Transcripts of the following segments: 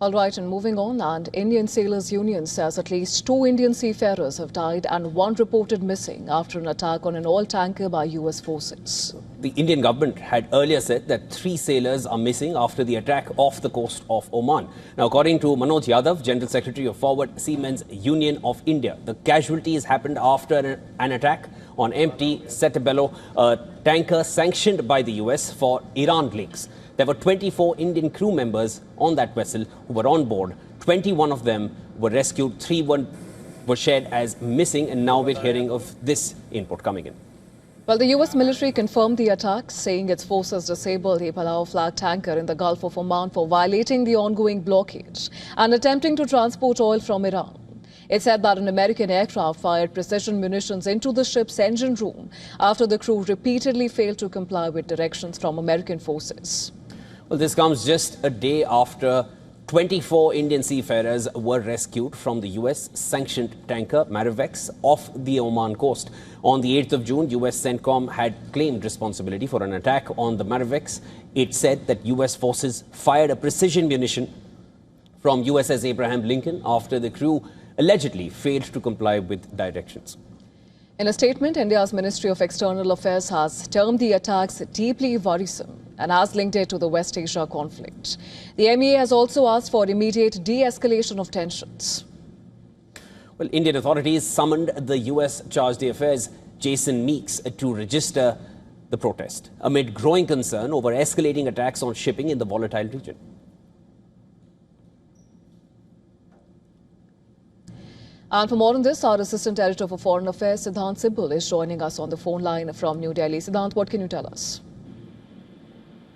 All right, and moving on, and Indian Sailors Union says at least 2 Indian seafarers have died and 1 reported missing after an attack on an oil tanker by US forces. The Indian government had earlier said that 3 sailors are missing after the attack off the coast of Oman. Now, according to Manoj Yadav, General Secretary of Forward Seamen's Union of India, the casualties happened after an attack on MT Settebello, a tanker sanctioned by the US for Iran links. There were 24 Indian crew members on that vessel who were on board. 21 of them were rescued, 3 were shared as missing, and now we're hearing of this input coming in. Well, the US military confirmed the attack, saying its forces disabled a Palau flag tanker in the Gulf of Oman for violating the ongoing blockade and attempting to transport oil from Iran. It said that an American aircraft fired precision munitions into the ship's engine room after the crew repeatedly failed to comply with directions from American forces. Well, this comes just a day after 24 Indian seafarers were rescued from the US-sanctioned tanker Marivex off the Oman coast. On the 8th of June, US CENTCOM had claimed responsibility for an attack on the Marivex. It said that US forces fired a precision munition from USS Abraham Lincoln after the crew allegedly failed to comply with directions. In a statement, India's Ministry of External Affairs has termed the attacks deeply worrisome and has linked it to the West Asia conflict. The MEA has also asked for immediate de-escalation of tensions. Well, Indian authorities summoned the US Charge d'Affaires Jason Meeks to register the protest amid growing concern over escalating attacks on shipping in the volatile region. And for more on this, our Assistant Editor for Foreign Affairs, Siddhant Sibbal, is joining us on the phone line from New Delhi. Siddhant, what can you tell us?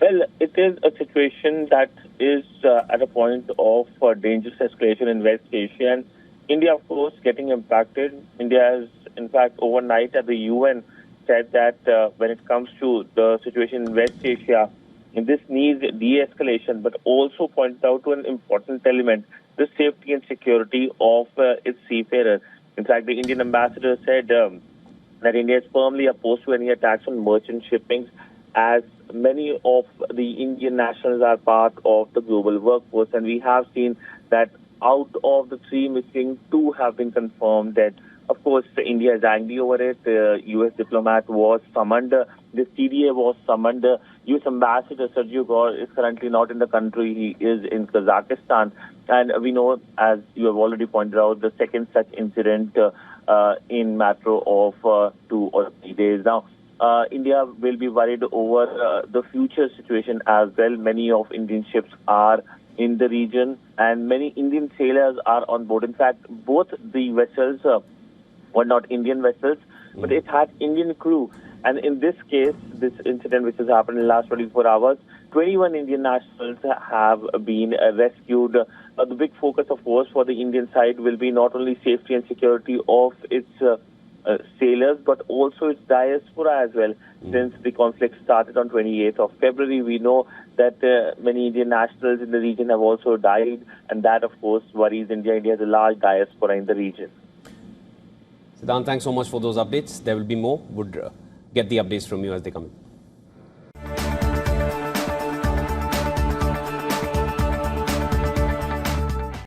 Well, it is a situation that is at a point of dangerous escalation in West Asia. And India, of course, getting impacted. India has, in fact, overnight at the UN said that when it comes to the situation in West Asia, this needs de-escalation, but also pointed out to an important element, the safety and security of its seafarers. In fact, the Indian ambassador said that India is firmly opposed to any attacks on merchant shippings, as many of the Indian nationals are part of the global workforce. And we have seen that out of the 3 missing, 2 have been confirmed dead. Of course, India is angry over it. The U.S. diplomat was summoned. The CDA was summoned. U.S. Ambassador Sergio Gore is currently not in the country. He is in Kazakhstan. And we know, as you have already pointed out, the second such incident in matter of 2 or 3 days. Now, India will be worried over the future situation as well. Many of Indian ships are in the region and many Indian sailors are on board. In fact, both the vessels were not Indian vessels, but it had Indian crew. And in this case, this incident which has happened in the last 24 hours, 21 Indian nationals have been rescued. The big focus, of course, for the Indian side will be not only safety and security of its sailors, but also its diaspora as well. Since the conflict started on 28th of February, we know that many Indian nationals in the region have also died, and that, of course, worries India. India has a large diaspora in the region. Siddhant, thanks so much for those updates. There will be more. Would get the updates from you as they come in.